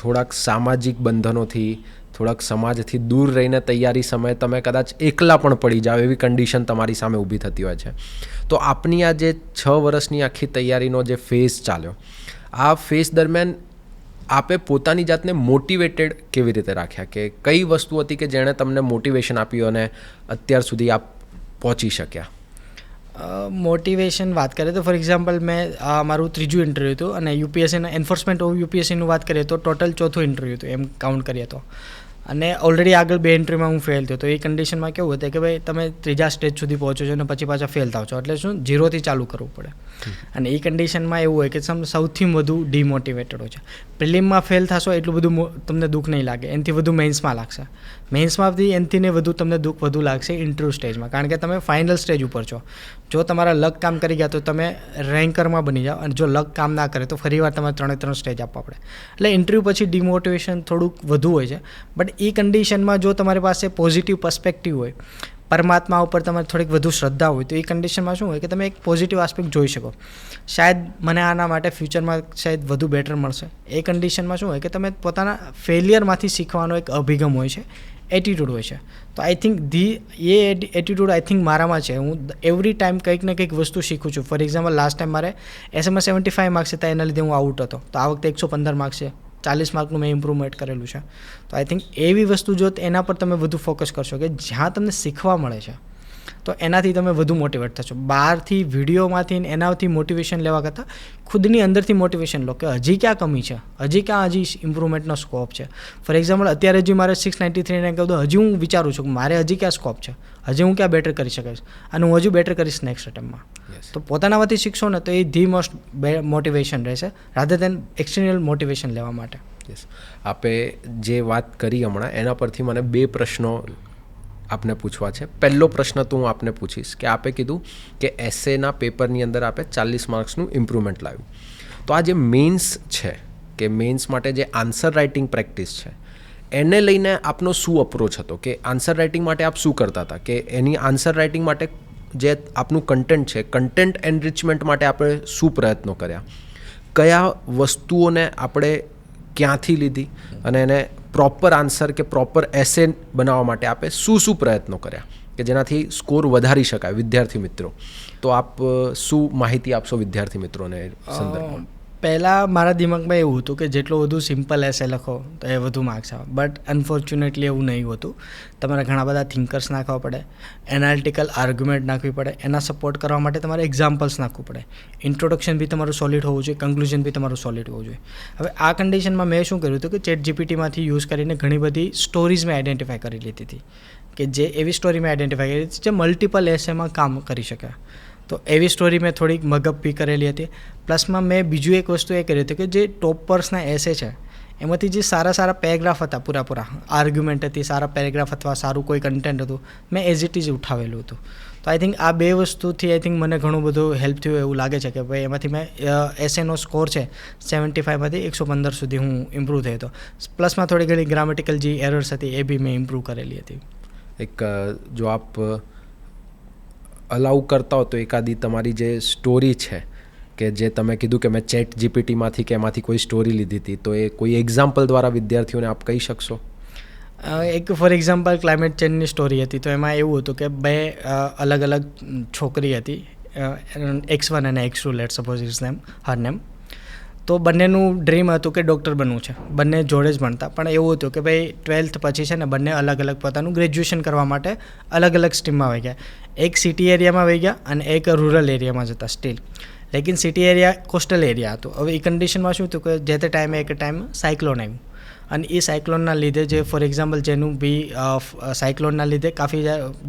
થોડાક સામાજિક બંધનોથી, થોડાક સમાજથી દૂર રહીને તૈયારી સમયે તમે કદાચ એકલા પણ પડી જાઓ એવી કન્ડિશન તમારી સામે ઊભી થતી હોય છે. તો આપની આ જે 6 વર્ષની આખી તૈયારીનો જે ફેઝ ચાલ્યો, આ ફેઝ દરમિયાન આપે પોતાની જાતને મોટિવેટેડ કેવી રીતે રાખ્યા, કે કઈ વસ્તુ હતી કે જેણે તમને મોટિવેશન આપ્યું અને અત્યાર સુધી આપ પહોંચી શક્યા? મોટિવેશન વાત કરીએ તો ફોર એક્ઝામ્પલ મેં મારું 3જું ઇન્ટરવ્યૂ હતું અને યુપીએસસીના એન્ફોર્સમેન્ટ ઓફ યુપીએસસીનું વાત કરીએ તો ટોટલ 4થું ઇન્ટરવ્યૂ હતું એમ કાઉન્ટ કરીએ તો. અને ઓલરેડી આગળ 2 ઇન્ટરવ્યૂમાં હું ફેલ થયો. તો એ કન્ડિશનમાં કેવું હતું કે ભાઈ તમે 3જા સ્ટેજ સુધી પહોંચો છો અને પછી પાછા ફેલ થાવ છો, એટલે શું 0થી ચાલુ કરવું પડે. અને એ કન્ડિશનમાં એવું હોય કે સૌથી વધુ ડિમોટિવેટેડ હોય છે. પ્રિલિમમાં ફેલ થશો એટલું બધું તમને દુઃખ નહીં લાગે, એનાથી વધુ મેન્સમાં લાગશે. મેન્સમાંથી એનાથી વધુ તમને દુઃખ વધુ લાગશે ઇન્ટરવ્યૂ સ્ટેજમાં, કારણ કે તમે ફાઇનલ સ્ટેજ ઉપર છો. જો તમારા લક કામ કરી ગયા તો તમે રેન્કરમાં બની જાઓ, અને જો લક કામ ના કરે તો ફરીવાર તમારે 3 સ્ટેજ આપવા પડે. એટલે ઇન્ટરવ્યૂ પછી ડિમોટિવેશન થોડુંક વધુ હોય છે. બટ એ કન્ડિશનમાં જો તમારી પાસે પોઝિટિવ પર્સ્પેક્ટિવ હોય, પરમાત્મા ઉપર તમારે થોડીક વધુ શ્રદ્ધા હોય, તો એ કન્ડિશનમાં શું હોય કે તમે એક પોઝિટિવ આસ્પેક્ટ જોઈ શકો. શાયદ મને આના માટે ફ્યુચરમાં શાયદ વધુ બેટર મળશે. એ કન્ડિશનમાં શું હોય કે તમે પોતાના ફેલિયરમાંથી શીખવાનો એક અભિગમ હોય છે, એટીટ્યૂડ હોય છે. તો I think A attitude I think મારામાં છે. હું એવરી ટાઈમ કંઈક ને કંઈક વસ્તુ શીખું છું. ફોર એક્ઝામ્પલ લાસ્ટ ટાઈમ મારે એસએમાં 75 માર્ક્સ હતા, એના લીધે હું આઉટ હતો. તો આ વખતે 115 માર્ક્સ છે, 40 માર્કનું મેં ઇમ્પ્રુવમેન્ટ કરેલું છે. તો આઈ થિંક એવી વસ્તુ જો એના પર તમે વધુ ફોકસ કરશો કે જ્યાં તમને શીખવા મળે છે, તો એનાથી તમે વધુ મોટિવેટ થશો. બહારથી વિડીયોમાંથી એનાથી મોટિવેશન લેવા કરતાં ખુદની અંદરથી મોટિવેશન લો કે હજી ક્યાં કમી છે, હજી ઇમ્પ્રુવમેન્ટનો સ્કોપ છે. ફોર એક્ઝામ્પલ અત્યારે હજી મારે 693 રેન્ક આવ્યું, હજી હું વિચારું છું કે મારે હજી ક્યાં સ્કોપ છે, હજી હું ક્યાં બેટર કરી શકીશ અને હું હજુ બેટર કરીશ નેક્સ્ટ અટેમ્પમાં. Yes. તો પોતાનામાંથી શીખશો ને તો એ ધી મોસ્ટ મોટિવેશન રહેશે રાધર દેન એક્સટર્નલ મોટિવેશન લેવા માટે. યસ, આપે જે વાત કરી હમણાં એના પરથી મને 2 પ્રશ્નો આપને પૂછવા છે. પહેલો પ્રશ્ન તો હું આપને પૂછીશ કે આપે કીધું કે એસેના પેપરની અંદર આપે 40 માર્ક્સનું ઇમ્પ્રુવમેન્ટ લાવ્યું. તો આ જે મેન્સ છે કે મેન્સ માટે જે આન્સર રાઇટિંગ પ્રેક્ટિસ છે એને લઈને આપનો શું અપ્રોચ હતો કે આન્સર રાઇટિંગ માટે આપ શું કરતા હતા કે એની આન્સર રાઇટિંગ માટે જે આપનું કન્ટેન્ટ છે કન્ટેન્ટ એનરિચમેન્ટ માટે આપણે શું પ્રયત્નો કર્યા, કયા વસ્તુઓને આપણે ક્યાંથી લીધી અને એને પ્રોપર આન્સર કે પ્રોપર એસે બનાવવા માટે આપે શું પ્રયત્નો કર્યા કે જેનાથી સ્કોર વધારી શકાય વિદ્યાર્થી મિત્રો. તો આપ શું માહિતી આપશો વિદ્યાર્થી મિત્રોને સંદર્ભમાં? પહેલાં મારા દિમાગમાં એવું હતું કે જેટલું વધુ સિમ્પલ એસે લખો તો એ વધુ માર્ક્સ આવે, બટ અનફોર્ચ્યુનેટલી એવું નહીં હોતું. તમારે ઘણા બધા થિંકર્સ નાખવા પડે, એનાલિટિકલ આર્ગ્યુમેન્ટ નાખવી પડે, એના સપોર્ટ કરવા માટે તમારે એક્ઝામ્પલ્સ નાખવું પડે, ઇન્ટ્રોડક્શન બી તમારું સોલિડ હોવું જોઈએ, કન્ક્લુઝન બી તમારું સોલિડ હોવું જોઈએ. હવે આ કન્ડિશનમાં મેં શું કર્યું હતું કે ચેટ જીપીટીમાંથી યુઝ કરીને ઘણી બધી સ્ટોરીઝ મેં આઈડેન્ટિફાઈ કરી લીધી હતી કે જે એવી સ્ટોરી મેં આઈડેન્ટિફાઈ કરી હતી જે મલ્ટિપલ એસેમાં કામ કરી શકે. તો એવી સ્ટોરી મેં થોડીક મગઅપ બી કરેલી હતી. પ્લસમાં મેં બીજું એક વસ્તુ એ કરી હતી કે જે ટોપર્સના એસે છે એમાંથી જે સારા પેરેગ્રાફ હતા, પૂરા આર્ગ્યુમેન્ટ હતી, સારા પેરેગ્રાફ અથવા સારું કોઈ કન્ટેન્ટ હતું, મેં એઝ ઇટ ઇઝ ઉઠાવેલું હતું. તો આઈ થિંક આ 2 વસ્તુથી આઈ થિંક મને ઘણું બધું હેલ્પ થયું એવું લાગે છે કે ભાઈ એમાંથી મેં એસેનો સ્કોર છે 75માંથી 115 સુધી હું ઇમ્પ્રૂવ થયો હતો. પ્લસમાં થોડી ઘણી ગ્રામેટિકલ જે એરર્સ હતી એ બી મેં ઇમ્પ્રૂવ કરેલી હતી. એક જો આપ અલાઉ કરતા હો તો એકાદી તમારી જે સ્ટોરી છે કે જે તમે કીધું કે મેં ચેટ જીપીટીમાંથી કે એમાંથી કોઈ સ્ટોરી લીધી હતી, તો એ કોઈ એક્ઝામ્પલ દ્વારા વિદ્યાર્થીઓને આપ કહી શકશો? એક ફોર એક્ઝામ્પલ ક્લાઇમેટ ચેન્જની સ્ટોરી હતી. તો એમાં એવું હતું કે 2 અલગ અલગ છોકરી હતી, X1 અને X2 let suppose is name her name. તો બંનેનું ડ્રીમ હતું કે ડૉક્ટર બનવું છે, બંને જોડે જ ભણતા, પણ એવું હતું કે ભાઈ 12th પછી છે ને બંને અલગ અલગ પોતાનું ગ્રેજ્યુએશન કરવા માટે અલગ અલગ સ્ટ્રીમમાં વહી ગયા. એક સિટી એરિયામાં વહી ગયા અને એક રૂરલ એરિયામાં જતા સ્ટીલ. લેકિન સિટી એરિયા કોસ્ટલ એરિયા હતું. હવે એ કન્ડિશનમાં શું હતું કે જે તે ટાઈમે સાયક્લોન આવ્યું અને એ સાયક્લોનના લીધે જે ફોર એક્ઝામ્પલ જેનું બી સાયક્લોનના લીધે કાફી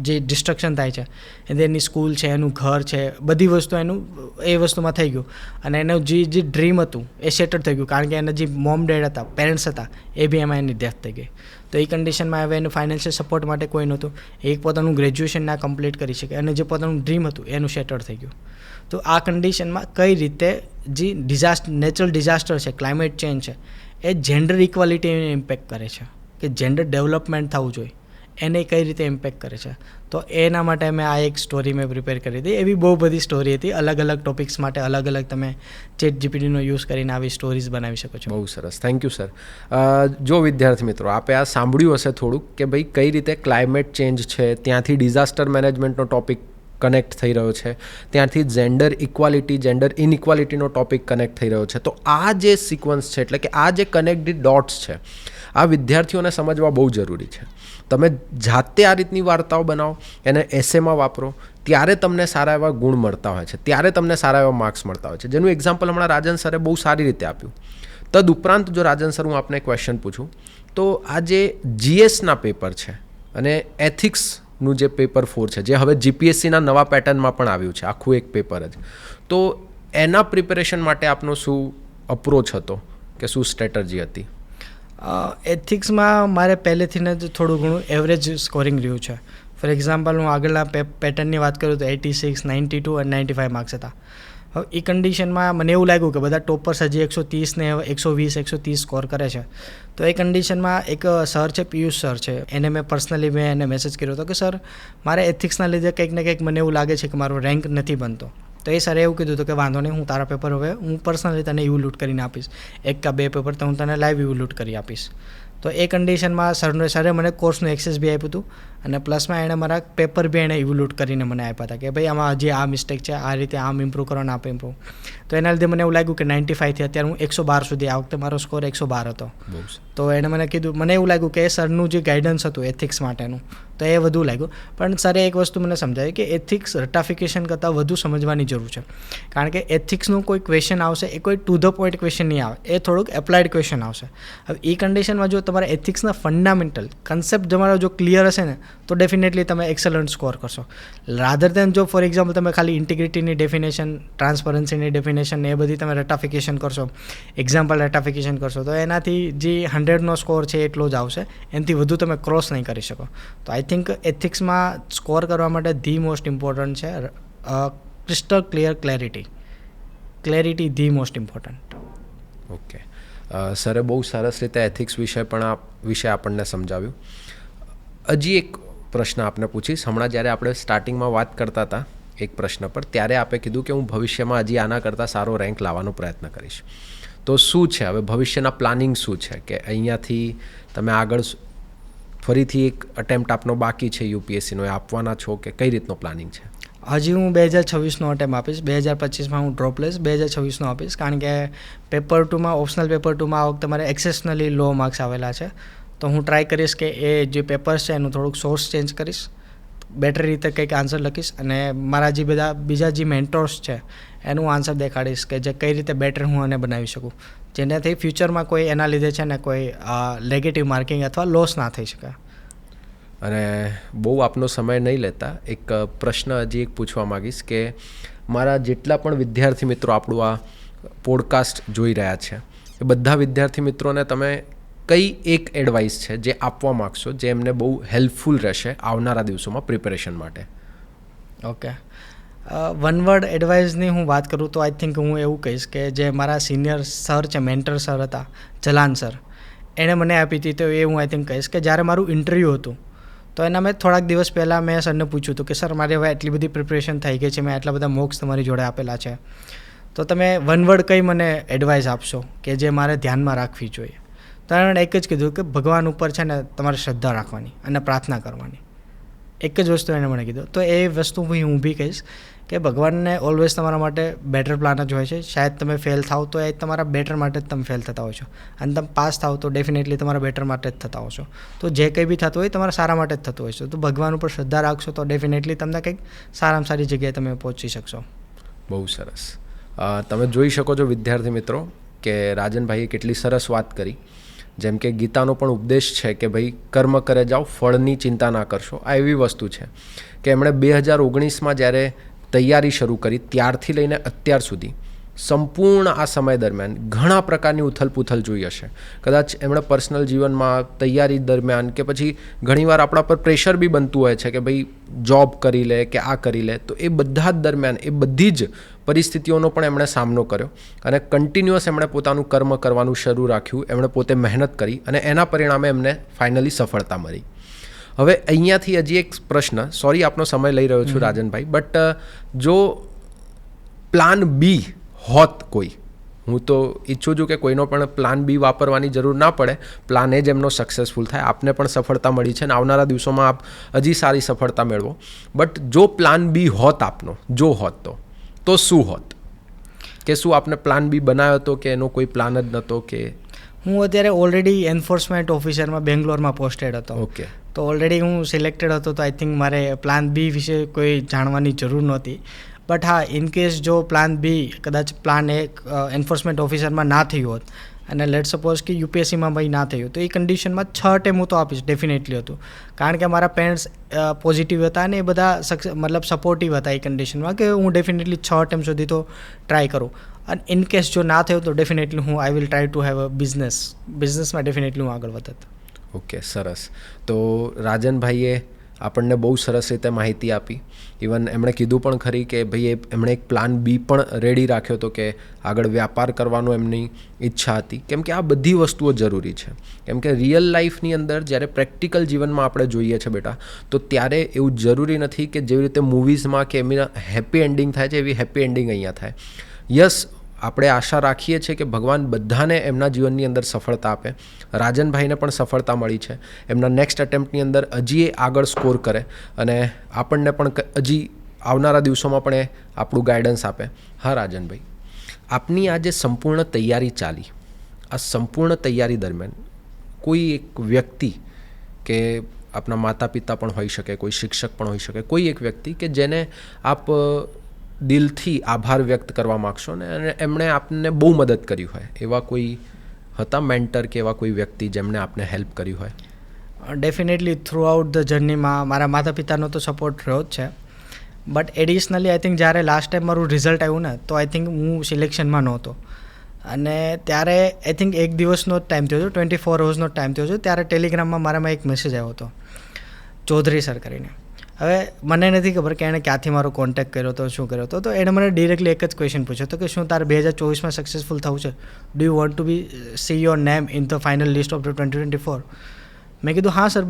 જે ડિસ્ટ્રક્શન થાય છે, એની સ્કૂલ છે, એનું ઘર છે, બધી વસ્તુ એનું એ વસ્તુમાં થઈ ગયું અને એનું જે ડ્રીમ હતું એ સેટલ થઈ ગયું, કારણ કે એના જે મોમ ડેડ હતા, પેરેન્ટ્સ હતા, એ બી એમાં એની ડેથ થઈ ગઈ. તો એ કન્ડિશનમાં હવે એનું ફાઇનાન્શિયલ સપોર્ટ માટે કોઈ નહોતું. એક પોતાનું ગ્રેજ્યુએશન ના કમ્પ્લીટ કરી શકે અને જે પોતાનું ડ્રીમ હતું એનું સેટલ થઈ ગયું. તો આ કન્ડિશનમાં કઈ રીતે જે નેચરલ ડિઝાસ્ટર છે, ક્લાઇમેટ ચેન્જ છે, એ જેન્ડર ઇક્વાલિટીને ઇમ્પેક્ટ કરે છે કે જેન્ડર ડેવલપમેન્ટ થવું જોઈએ એને કઈ રીતે ઇમ્પેક્ટ કરે છે. તો એના માટે મેં આ એક સ્ટોરી મેં પ્રિપેર કરી હતી. એવી બહુ બધી સ્ટોરી હતી, અલગ અલગ ટોપિક્સ માટે અલગ અલગ તમે ચેટ જીપીટીનો યુઝ કરીને આવી સ્ટોરીઝ બનાવી શકો છો. બહુ સરસ, થેન્ક યુ સર. જો વિદ્યાર્થી મિત્રો આપે આ સાંભળ્યું હશે થોડુંક કે ભાઈ કઈ રીતે ક્લાઇમેટ ચેન્જ છે ત્યાંથી ડિઝાસ્ટર મેનેજમેન્ટનો ટોપિક કનેક્ટ થઈ રહ્યો છે, ત્યાંથી જેન્ડર ઇક્વાલિટી, જેન્ડર ઇનઇક્વાલિટીનો ટોપિક કનેક્ટ થઈ રહ્યો છે. તો આ જે સિક્વન્સ છે એટલે કે આ જે કનેક્ટેડ ડોટ્સ છે આ વિદ્યાર્થીઓને સમજવા બહુ જરૂરી છે. તમે જાતે આ રીતની વાર્તાઓ બનાવો, એને એસેમાં વાપરો, ત્યારે તમને સારા એવા ગુણ મળતા હોય છે, ત્યારે તમને સારા એવા માર્ક્સ મળતા હોય છે. જેનું એક્ઝામ્પલ હમણાં રાજન સરે બહુ સારી રીતે આપ્યું. તદુપરાંત જો રાજન સર હું આપને ક્વેશ્ચન પૂછું તો આ જે જીએસના પેપર છે અને એથિક્સનું જે પેપર 4 છે જે હવે જીપીએસસીના નવા પેટર્નમાં પણ આવ્યું છે, આખું એક પેપર જ, તો એના પ્રિપેરેશન માટે આપનો શું અપ્રોચ હતો કે શું સ્ટ્રેટર્જી હતી? એથિક્સમાં મારે પહેલેથી જ થોડું ઘણું એવરેજ સ્કોરિંગ રહ્યું છે. ફોર એક્ઝામ્પલ હું આગળના પેટર્નની વાત કરું તો 86, 92 અને 95 માર્ક્સ હતા. હવે એ કન્ડિશનમાં મને એવું લાગ્યું કે બધા ટોપર્સ હજી 130 ને 120, 130 સ્કોર કરે છે. તો એ કન્ડિશનમાં એક સર છે, પિયુષ સર છે, એને મેં પર્સનલી એને મેસેજ કર્યો હતો કે સર મારે એથિક્સના લીધે કંઈક ને કંઈક મને એવું લાગે છે કે મારો રેન્ક નથી બનતો. તો એ સરે એવું કીધું હતું કે વાંધો નહીં, હું તારા પેપર હવે હું પર્સનલી તને ઇવોલ્યુટ કરીને આપીશ, 1 કે 2 પેપર તો હું તને લાઈવ ઇવોલ્યુટ કરી આપીશ. તો એ કન્ડિશનમાં સરે મને કોર્સનું એક્સેસ બી આપ્યું હતું અને પ્લસમાં એણે મારા પેપર બી એણે ઇવોલ્યુટ કરીને મને આપ્યા હતા કે ભાઈ આમાં હજી આ મિસ્ટેક છે, આ રીતે આમ ઇમ્પ્રૂવ કરવાનું, આપ ઇમ્પ્રૂવ. તો એના લીધે મને એવું લાગ્યું કે 95થી અત્યારે હું 112 સુધી, આ વખતે મારો સ્કોર 112 હતો. તો એણે મને કીધું, મને એવું લાગ્યું કે એ સરનું જે ગાઈડન્સ હતું એથિક્સ માટેનું તો એ વધુ લાગ્યું. પણ સરે એક વસ્તુ મને સમજાવી કે એથિક્સ રટાફિકેશન કરતાં વધુ સમજવાની જરૂર છે, કારણ કે એથિક્સનું કોઈ ક્વેશ્ચન આવશે એ કોઈ ટુ ધ પોઈન્ટ ક્વેશ્ચન નહીં આવે, એ થોડુંક એપ્લાઇડ ક્વેશ્ચન આવશે. હવે એ કન્ડિશનમાં જો તમારા એથિક્સના ફંડામેન્ટલ કન્સેપ્ટ તમારો જો ક્લિયર હશે ને તો ડેફિનેટલી તમે એક્સલન્ટ સ્કોર કરશો. રાધર દેન જો ફોર એક્ઝામ્પલ તમે ખાલી ઇન્ટિગ્રિટીની ડેફિનેશન, ટ્રાન્સપરન્સીની ડેફિનેશન એ બધી તમે રટાફિકેશન કરશો, એક્ઝામ્પલ રટાફિકેશન કરશો, તો એનાથી જે 100નો સ્કોર છે એટલો જ આવશે, એનાથી વધુ તમે ક્રોસ નહીં કરી શકો. તો આઈ થિંક એથિક્સમાં સ્કોર કરવા માટે ધી મોસ્ટ ઇમ્પોર્ટન્ટ છે crystal clear clarity the most important. Okay, સરે બહુ સરસ રીતે એથિક્સ વિશે આપણને સમજાવ્યું. હજી એક પ્રશ્ન આપને પૂછીશ. હમણાં જ્યારે આપણે સ્ટાર્ટિંગમાં વાત કરતા હતા એક પ્રશ્ન પર, ત્યારે આપે કીધું કે હું ભવિષ્યમાં હજી આના કરતાં સારો રેન્ક લાવવાનો પ્રયત્ન કરીશ. તો શું છે હવે ભવિષ્યના પ્લાનિંગ શું છે કે અહીંયાથી તમે આગળ ફરીથી એક અટેમ્પ્ટ આપનો બાકી છે યુપીએસસીનો, એ આપવાના છો કે કઈ રીતનો પ્લાનિંગ છે? હજી હું 2026નો અટેમ્પ આપીશ. 2025માં હું ડ્રોપ લઈશ, 2026નો આપીશ, કારણ કે પેપર 2માં ઓપ્શનલ પેપર 2માં આ વખતે મારે એક્સેપ્શનલી લો માર્ક્સ આવેલા છે. તો હું ટ્રાય કરીશ કે એ જે પેપર્સ છે એનું થોડુંક સોર્સ ચેન્જ કરીશ, બેટર રીતે કંઈક આન્સર લખીશ, અને મારા જે બીજા જે મેન્ટોર્સ છે એનું આન્સર દેખાડીશ કે જે કઈ રીતે બેટર હું એને બનાવી શકું, જેનાથી ફ્યુચરમાં કોઈ એના લીધે છે ને કોઈ નેગેટિવ માર્કિંગ અથવા લોસ ના થઈ શકે. અને બહુ આપનો સમય નહીં લેતા એક પ્રશ્ન હજી એક પૂછવા માગીશ કે મારા જેટલા પણ વિદ્યાર્થી મિત્રો આપણું આ પોડકાસ્ટ જોઈ રહ્યા છે, એ બધા વિદ્યાર્થી મિત્રોને તમે કઈ એક એડવાઇસ છે જે આપવા માગશો જે એમને બહુ હેલ્પફુલ રહેશે આવનારા દિવસોમાં પ્રિપેરેશન માટે? ઓકે, વન વર્ડ એડવાઇસની હું વાત કરું તો આઈ થિંક હું એવું કહીશ કે જે મારા સિનિયર સર છે, મેન્ટર સર હતા જલાન સર, એણે મને આપી હતી. તો એ હું આઈ થિંક કહીશ કે જ્યારે મારું ઇન્ટરવ્યૂ હતું તો એના મેં થોડાક દિવસ પહેલાં મેં સરને પૂછ્યું હતું કે સર મારે હવે એટલી બધી પ્રિપરેશન થઈ ગઈ છે, મેં આટલા બધા મોક્સ તમારી જોડે આપેલા છે, તો તમે વન વર્ડ કઈ મને એડવાઇસ આપશો કે જે મારે ધ્યાનમાં રાખવી જોઈએ? તો એણે એક જ કીધું કે ભગવાન ઉપર છે ને તમારે શ્રદ્ધા રાખવાની અને પ્રાર્થના કરવાની. એક જ વસ્તુ એણે મને કીધું. તો એ વસ્તુ હું બી કહીશ કે ભગવાનને ઓલવેઝ તમારા માટે બેટર પ્લાન જ હોય છે. શાયદ તમે ફેલ થાવ તો એ તમારા બેટર માટે જ તમે ફેલ થતા હો છો, અને તમે પાસ થાવ તો ડેફિનેટલી તમારા બેટર માટે જ થતા હો છો. તો જે કંઈ બી થતું હોય તમારા સારા માટે જ થતું હોય છે. તો ભગવાન ઉપર શ્રદ્ધા રાખશો તો ડેફિનેટલી તમને કંઈક સારામાં સારી જગ્યાએ તમે પહોંચી શકશો. બહુ સરસ. તમે જોઈ શકો છો વિદ્યાર્થી મિત્રો કે રાજનભાઈએ કેટલી સરસ વાત કરી. જેમ કે ગીતાનો પણ ઉપદેશ છે કે ભાઈ કર્મ કરે જાઓ, ફળની ચિંતા ના કરશો. આ એવી વસ્તુ છે કે એમણે 2019માં જ્યારે તૈયારી શરૂ કરી ત્યારથી લઈને અત્યાર સુધી સંપૂર્ણ આ સમય દરમિયાન ઘણા પ્રકારની ઉથલપુથલ જોઈ હશે. કદાચ એમણે પર્સનલ જીવનમાં તૈયારી દરમિયાન કે પછી ઘણીવાર આપણા પર પ્રેશર બી બનતું હોય છે કે ભાઈ જોબ કરી લે કે આ કરી લે, તો એ બધા જ દરમિયાન એ બધી જ પરિસ્થિતિઓનો પણ એમણે સામનો કર્યો અને કન્ટિન્યુઅસ એમણે પોતાનું કર્મ કરવાનું શરૂ રાખ્યું. એમણે પોતે મહેનત કરી અને એના પરિણામે એમને ફાઇનલી સફળતા મળી. હવે અહીંયાથી હજી એક પ્રશ્ન, સોરી આપનો સમય લઈ રહ્યો છું રાજનભાઈ, બટ જો પ્લાન બી હોત કોઈ, હું તો ઈચ્છું છું કે કોઈનો પણ પ્લાન બી વાપરવાની જરૂર ના પડે, પ્લાન એ જ એમનો સક્સેસફુલ થાય. આપને પણ સફળતા મળી છે અને આવનારા દિવસોમાં આપ હજી સારી સફળતા મેળવો. બટ જો પ્લાન બી હોત આપનો, જો હોત તો શું હોત? કે શું આપને પ્લાન બી બનાવ્યો હતો કે એનો કોઈ પ્લાન જ નહોતો? કે હું અત્યારે ઓલરેડી એન્ફોર્સમેન્ટ ઓફિસરમાં બેંગ્લોરમાં પોસ્ટેડ હતો. ઓકે, તો ઓલરેડી હું સિલેક્ટેડ હતો, તો આઈ થિંક મારે પ્લાન બી વિશે કોઈ જાણવાની જરૂર નહોતી. બટ હા, ઇનકેસ જો પ્લાન બી કદાચ પ્લાન એ એન્ફોર્સમેન્ટ ઓફિસરમાં ના થયું હોત અને લેટ સપોઝ કે યુપીએસસીમાં ભાઈ ના થયું, તો એ કન્ડિશનમાં 6 અટેમ્પ હું તો આપીશ ડેફિનેટલી હતું, કારણ કે મારા પેરેન્ટ્સ પોઝિટિવ હતા અને એ બધા મતલબ સપોર્ટિવ હતા એ કન્ડિશનમાં કે હું ડેફિનેટલી 6 અટેમ્પ સુધી તો ટ્રાય કરું. અને ઇનકેસ જો ના થયું તો ડેફિનેટલી હું I will try to have a બિઝનેસમાં ડેફિનેટલી હું આગળ વધત. ઓકે, સરસ. તો રાજનભાઈએ આપણને બહુ સરસ રીતે માહિતી આપી. ઇવન એમણે કીધું પણ ખરી કે ભાઈ એમણે એક પ્લાન બી પણ રેડી રાખ્યો હતો કે આગળ વ્યાપાર કરવાનો એમની ઈચ્છા હતી. કેમ કે આ બધી વસ્તુઓ જરૂરી છે. કેમ કે રિયલ લાઈફની અંદર જ્યારે પ્રેક્ટિકલ જીવનમાં આપણે જોઈએ છે બેટા, તો ત્યારે એવું જરૂરી નથી કે જેવી રીતે મૂવીઝમાં કે એમની હેપી એન્ડિંગ થાય છે એવી હેપી એન્ડિંગ અહીંયા થાય. યસ, આપણે આશા રાખીએ છીએ કે ભગવાન બધાને એમના જીવનની અંદર સફળતા આપે. રાજનભાઈને પણ સફળતા મળી છે. એમના નેક્સ્ટ અટેમ્પ્ટની અંદર હજી એ આગળ સ્કોર કરે અને આપણને પણ હજી આવનારા દિવસોમાં પણ એ આપણું ગાઈડન્સ આપે. હા રાજનભાઈ, આપની આ જે સંપૂર્ણ તૈયારી ચાલી, આ સંપૂર્ણ તૈયારી દરમિયાન કોઈ એક વ્યક્તિ કે આપના માતા પિતા પણ હોઈ શકે, કોઈ શિક્ષક પણ હોઈ શકે, કોઈ એક વ્યક્તિ કે જેને આપ દિલથી આભાર વ્યક્ત કરવા માગશો ને અને એમણે આપને બહુ મદદ કરી હોય, એવા કોઈ હતા મેન્ટર કે એવા કોઈ વ્યક્તિ જેમણે આપને હેલ્પ કરી હોય? ડેફિનેટલી થ્રુ આઉટ ધ જર્નીમાં મારા માતા પિતાનો તો સપોર્ટ રહ્યો જ છે, બટ એડિશનલી આઈ થિંક જ્યારે લાસ્ટ ટાઈમ મારું રિઝલ્ટ આવ્યું ને તો આઈ થિંક હું સિલેક્શનમાં નહોતો અને ત્યારે આઈ થિંક એક દિવસનો જ ટાઈમ થયો હતો, 24 અવર્સનો ટાઈમ થયો હતો. ત્યારે ટેલિગ્રામમાં મારામાં એક મેસેજ આવ્યો હતો ચૌધરી સર કરીને. હવે મને નથી ખબર કે એણે ક્યાંથી મારો કોન્ટેક્ટ કર્યો હતો, શું કર્યો હતો. તો એણે મને ડિરેક્ટલી એક જ ક્વેશ્ચન પૂછ્યો હતો કે શું તારે 2024માં સક્સેસફુલ થવું છે, do you want to be see your name in the final list of the 2024? મેં કીધું હા સર,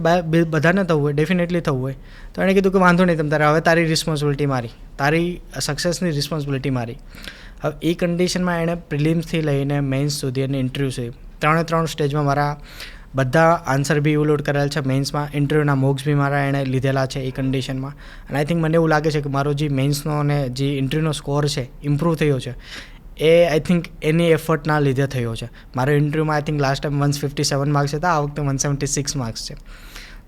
બધાને થવું હોય, ડેફિનેટલી થવું હોય. તો એણે કીધું કે વાંધો નહીં, તમ તારે હવે તારી રિસ્પોન્સિબિલિટી મારી, તારી સક્સેસની રિસ્પોન્સિબિલિટી મારી. હવે એ કન્ડિશનમાં એણે પ્રિલિમ્સથી લઈને મેઇન્સ સુધી અને ઇન્ટરવ્યૂ સુધી 3 સ્ટેજમાં મારા બધા આન્સર બી ઇવોલ્યુટ કરેલા છે. મેઇન્સમાં ઇન્ટરવ્યૂના મોક્સ બી મારા એણે લીધેલા છે એ કન્ડિશનમાં. અને આઈ થિંક મને એવું લાગે છે કે મારો જે મેઇન્સનો અને જે ઇન્ટરવ્યૂનો સ્કોર છે ઇમ્પ્રૂવ થયો છે, એ આઈ થિંક એની એફર્ટના લીધે થયો છે. મારો ઇન્ટરવ્યૂમાં I think last time 157 marks હતા, આ વખતે 176 માર્ક્સ છે.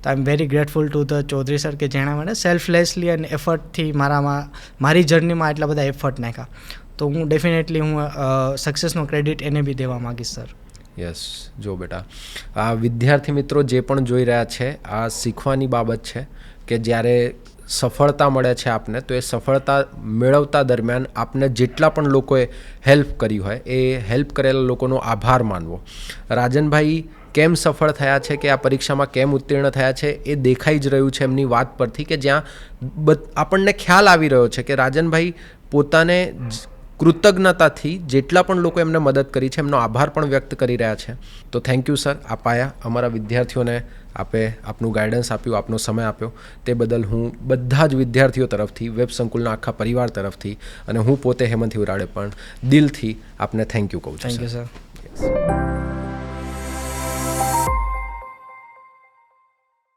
તો I am very grateful to the Chaudhary sir કે જેણે મને સેલ્ફલેસલી અને એફર્ટથી મારી જર્નીમાં એટલા બધા એફર્ટ નાખ્યા. તો હું ડેફિનેટલી સક્સેસનો ક્રેડિટ એને બી દેવા માગીશ સર. યસ, જો બેટા, આ વિદ્યાર્થી મિત્રો જે પણ જોઈ રહ્યા છે, આ શીખવાની બાબત છે કે જ્યારે સફળતા મળે છે આપને, તો એ સફળતા મેળવતા દરમિયાન આપને જેટલા પણ લોકોએ હેલ્પ કરી હોય એ હેલ્પ કરેલા લોકોનો આભાર માનવો. રાજનભાઈ કેમ સફળ થયા છે કે આ પરીક્ષામાં કેમ ઉત્તીર્ણ થયા છે એ દેખાઈ જ રહ્યું છે એમની વાત પરથી, કે જ્યાં આપણને ખ્યાલ આવી રહ્યો છે કે રાજનભાઈ પોતાને કૃતજ્ઞતાથી જેટલા પણ લોકો એમને મદદ કરી છે એમનો આભાર પણ વ્યક્ત કરી રહ્યા છે. તો થેન્ક યુ સર, આપ આયા, અમારા વિદ્યાર્થીઓને આપે આપનું ગાઈડન્સ આપ્યું, આપનો સમય આપ્યો, તે બદલ હું બધા જ વિદ્યાર્થીઓ તરફથી, વેબ સંકુલના આખા પરિવાર તરફથી અને હું પોતે હેમંત હિવરાડે પણ દિલથી આપને થેન્ક યુ કહું છું. Thank you sir.